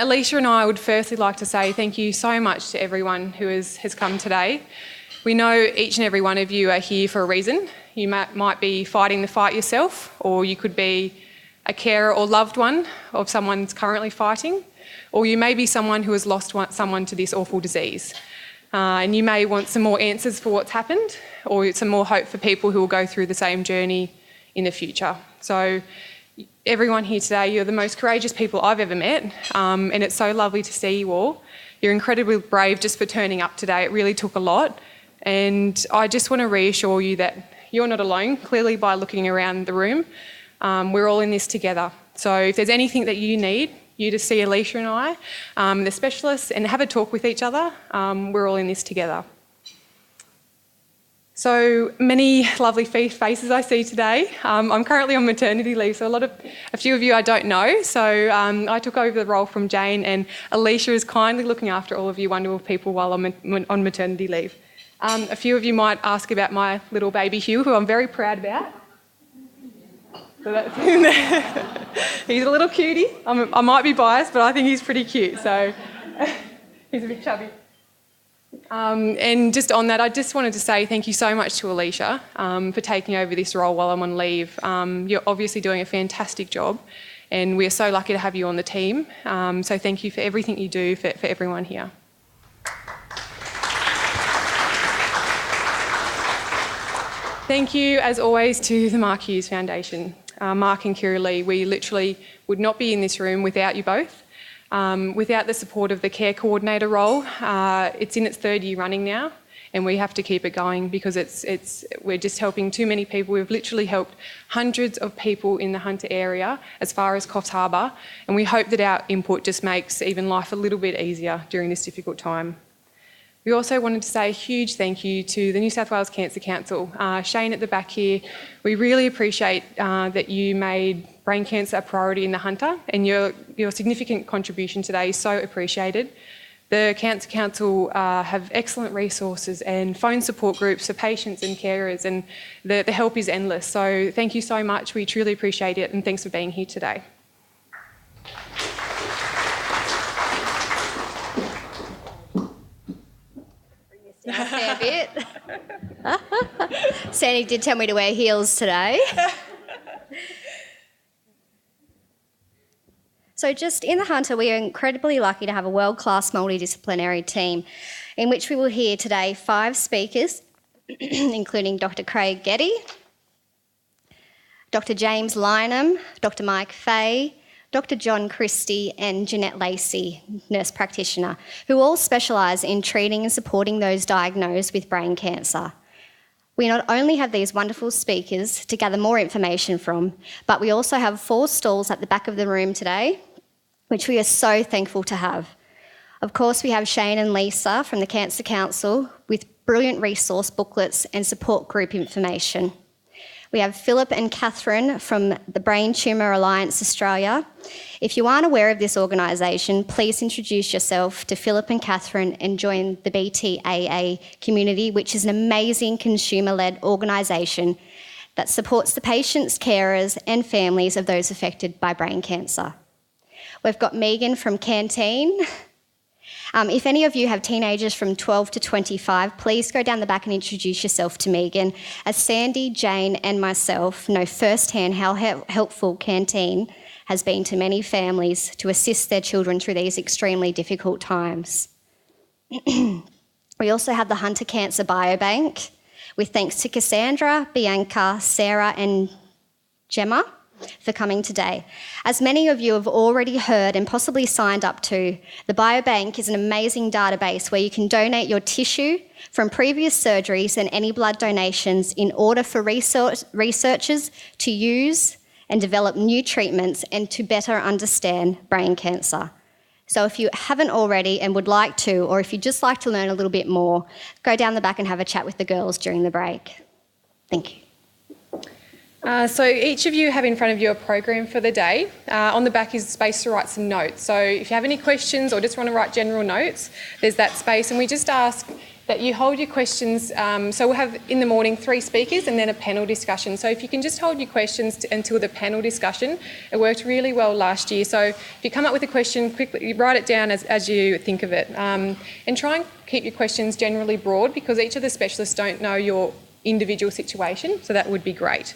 Alicia and I would firstly like to say thank you so much to everyone who has come today. We know each and every one of you are here for a reason. You might be fighting the fight yourself, or you could be a carer or loved one of someone who's currently fighting, or you may be someone who has lost someone to this awful disease. And you may want some more answers for what's happened, or some more hope for people who will go through the same journey in the future. So everyone here today, you're the most courageous people I've ever met, and it's so lovely to see you all. You're incredibly brave just for turning up today. It really took a lot. And I just want to reassure you that you're not alone, clearly by looking around the room. We're all in this together. So if there's anything that you need, you to see Alicia and I, the specialists, and have a talk with each other. We're all in this together. So many lovely faces I see today. I'm currently on maternity leave, so a few of you I don't know. So I took over the role from Jane, and Alicia is kindly looking after all of you wonderful people while I'm on maternity leave. A few of you might ask about my little baby Hugh, who I'm very proud about. So that's him there. He's a little cutie. I might be biased, but I think he's pretty cute. So he's a bit chubby. And just on that, I just wanted to say thank you so much to Alicia for taking over this role while I'm on leave. You're obviously doing a fantastic job, and we're so lucky to have you on the team. So thank you for everything you do for everyone here. Thank you, as always, to the Mark Hughes Foundation. Mark and Kira Lee, we literally would not be in this room without you both. Without the support of the care coordinator role, it's in its third year running now, and we have to keep it going because we're just helping too many people. We've literally helped hundreds of people in the Hunter area as far as Coffs Harbour, and we hope that our input just makes even life a little bit easier during this difficult time. We also wanted to say a huge thank you to the New South Wales Cancer Council. Shane at the back here, we really appreciate that you made brain cancer a priority in the Hunter, and your significant contribution today is so appreciated. The Cancer Council have excellent resources and phone support groups for patients and carers, and the help is endless. So thank you so much. We truly appreciate it, and thanks for being here today. A fair bit. Sandy did tell me to wear heels today. So just in the Hunter, we are incredibly lucky to have a world-class multidisciplinary team in which we will hear today 5 speakers, including Dr. Craig Getty, Dr. James Lynham, Dr. Mike Fay, Dr. John Christie and Jeanette Lacey, nurse practitioner, who all specialise in treating and supporting those diagnosed with brain cancer. We not only have these wonderful speakers to gather more information from, but we also have 4 stalls at the back of the room today, which we are so thankful to have. Of course, we have Shane and Lisa from the Cancer Council with brilliant resource booklets and support group information. We have Philip and Catherine from the Brain Tumour Alliance Australia. If you aren't aware of this organisation, please introduce yourself to Philip and Catherine and join the BTAA community, which is an amazing consumer-led organisation that supports the patients, carers and families of those affected by brain cancer. We've got Megan from Canteen. If any of you have teenagers from 12 to 25, please go down the back and introduce yourself to Megan, as Sandy, Jane and myself know firsthand how helpful Canteen has been to many families to assist their children through these extremely difficult times. We also have the Hunter Cancer Biobank, with thanks to Cassandra, Bianca, Sarah and Gemma for coming today. As many of you have already heard and possibly signed up to, the Biobank is an amazing database where you can donate your tissue from previous surgeries and any blood donations in order for researchers to use and develop new treatments and to better understand brain cancer. So if you haven't already and would like to, or if you'd just like to learn a little bit more, go down the back and have a chat with the girls during the break. Thank you. So each of you have in front of you a program for the day. On the back is space to write some notes. So if you have any questions or just want to write general notes, there's that space. And we just ask that you hold your questions. So we'll have in the morning 3 speakers and then a panel discussion. So if you can just hold your questions until the panel discussion, it worked really well last year. So if you come up with a question, quickly write it down as you think of it, and try and keep your questions generally broad, because each of the specialists don't know your individual situation, so that would be great.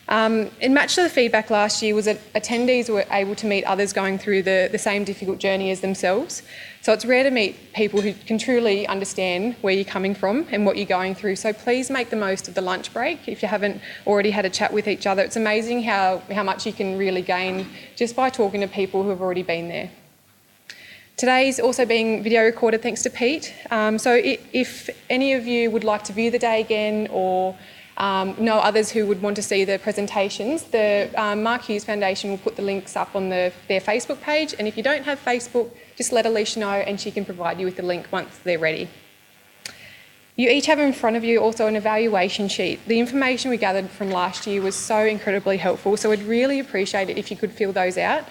And matched to the feedback last year was that attendees were able to meet others going through the same difficult journey as themselves. So it's rare to meet people who can truly understand where you're coming from and what you're going through. So please make the most of the lunch break if you haven't already had a chat with each other. It's amazing how much you can really gain just by talking to people who have already been there. Today's also being video recorded thanks to Pete. So if any of you would like to view the day again, or know others who would want to see the presentations, the Mark Hughes Foundation will put the links up on their Facebook page. And if you don't have Facebook, just let Alicia know and she can provide you with the link once they're ready. You each have in front of you also an evaluation sheet. The information we gathered from last year was so incredibly helpful, so I'd really appreciate it if you could fill those out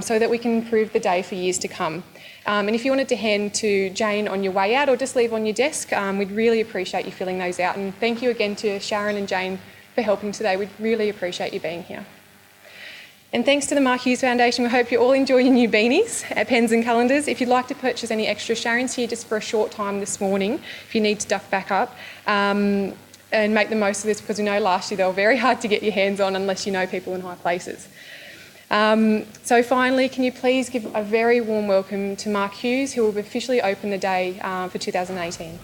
so that we can improve the day for years to come. And if you wanted to hand to Jane on your way out or just leave on your desk, we'd really appreciate you filling those out. And thank you again to Sharon and Jane for helping today. We'd really appreciate you being here. And thanks to the Mark Hughes Foundation, we hope you all enjoy your new beanies, pens and calendars. If you'd like to purchase any extra, Sharon's here just for a short time this morning if you need to duck back up. And make the most of this, because we know last year they were very hard to get your hands on unless you know people in high places. So finally, can you please give a very warm welcome to Mark Hughes, who will officially open the day for 2018.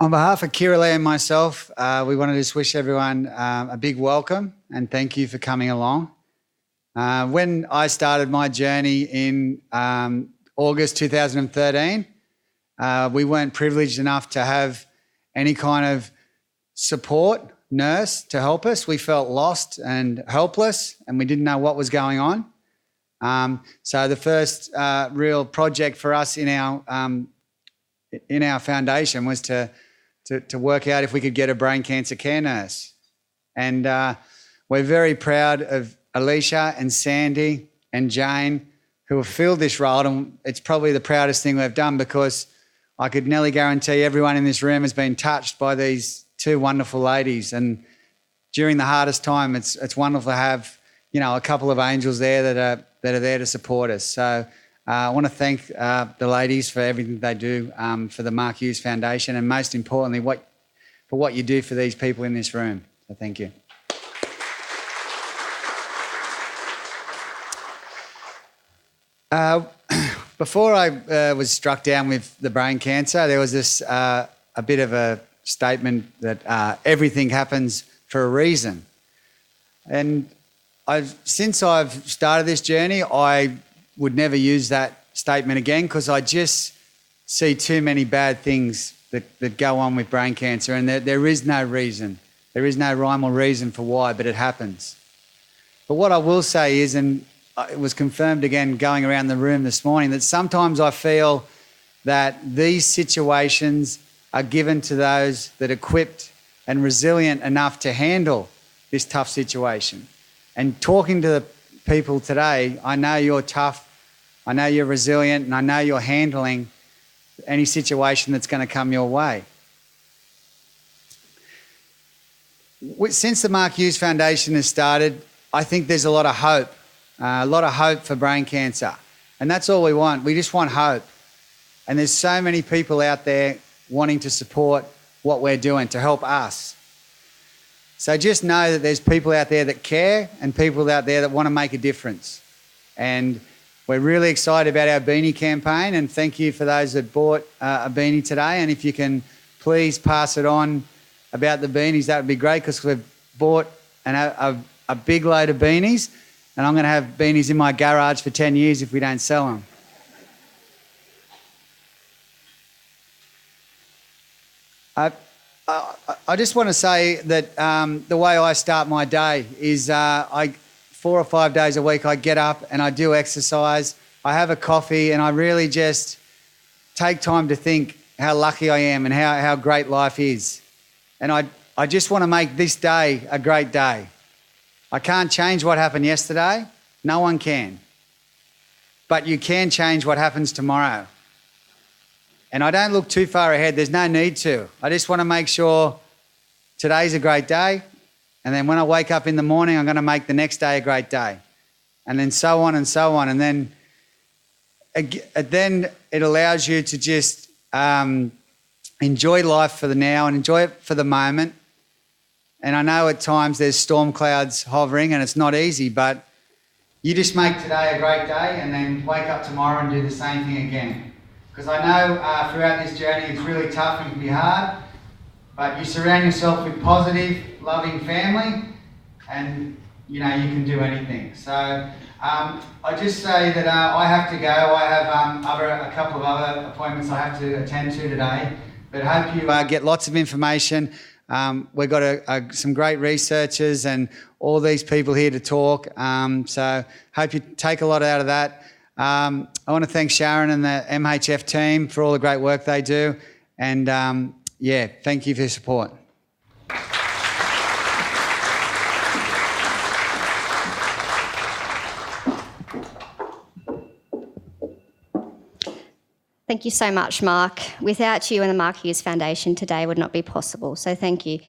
On behalf of Kira Lee and myself, we wanted to just wish everyone a big welcome and thank you for coming along. When I started my journey in August 2013, we weren't privileged enough to have any kind of support nurse to help us. We felt lost and helpless and we didn't know what was going on. So the first real project for us in our foundation was to work out if we could get a brain cancer care nurse. And we're very proud of Alicia and Sandy and Jane, who have filled this role, and it's probably the proudest thing we've done, because I could nearly guarantee everyone in this room has been touched by these two wonderful ladies. And during the hardest time, it's wonderful to have, you know, a couple of angels there that are there to support us. So I want to thank the ladies for everything they do for the Mark Hughes Foundation, and most importantly, for what you do for these people in this room. So thank you. Before I was struck down with the brain cancer, there was this a bit of a statement that everything happens for a reason. And since I've started this journey, I would never use that statement again, because I just see too many bad things that go on with brain cancer, and there is no reason. There is no rhyme or reason for why, but it happens. But what I will say is, and it was confirmed again going around the room this morning, that sometimes I feel that these situations are given to those that are equipped and resilient enough to handle this tough situation. And talking to the people today, I know you're tough, I know you're resilient, and I know you're handling any situation that's going to come your way. Since the Mark Hughes Foundation has started, I think there's a lot of hope for brain cancer. And that's all we want. We just want hope. And there's so many people out there wanting to support what we're doing, to help us. So just know that there's people out there that care and people out there that want to make a difference. And we're really excited about our beanie campaign, and thank you for those that bought a beanie today. And if you can please pass it on about the beanies, that would be great, because we've bought a big load of beanies, and I'm going to have beanies in my garage for 10 years if we don't sell them. I just want to say that the way I start my day is 4 or 5 days a week I get up and I do exercise, I have a coffee, and I really just take time to think how lucky I am and how great life is. And I just want to make this day a great day. I can't change what happened yesterday. No one can. But you can change what happens tomorrow. And I don't look too far ahead. There's no need to. I just want to make sure today's a great day. And then when I wake up in the morning, I'm going to make the next day a great day. And then so on and so on. And then it allows you to just enjoy life for the now and enjoy it for the moment. And I know at times there's storm clouds hovering and it's not easy, but you just make today a great day and then wake up tomorrow and do the same thing again. Because I know throughout this journey it's really tough and can be hard, but you surround yourself with positive, loving family and you can do anything. So I just say that I have to go. I have a couple of other appointments I have to attend to today, but I hope you get lots of information. We've got some great researchers and all these people here to talk. So hope you take a lot out of that. I want to thank Sharon and the MHF team for all the great work they do. And thank you for your support. Thank you so much, Mark. Without you and the Mark Hughes Foundation, today would not be possible. So thank you.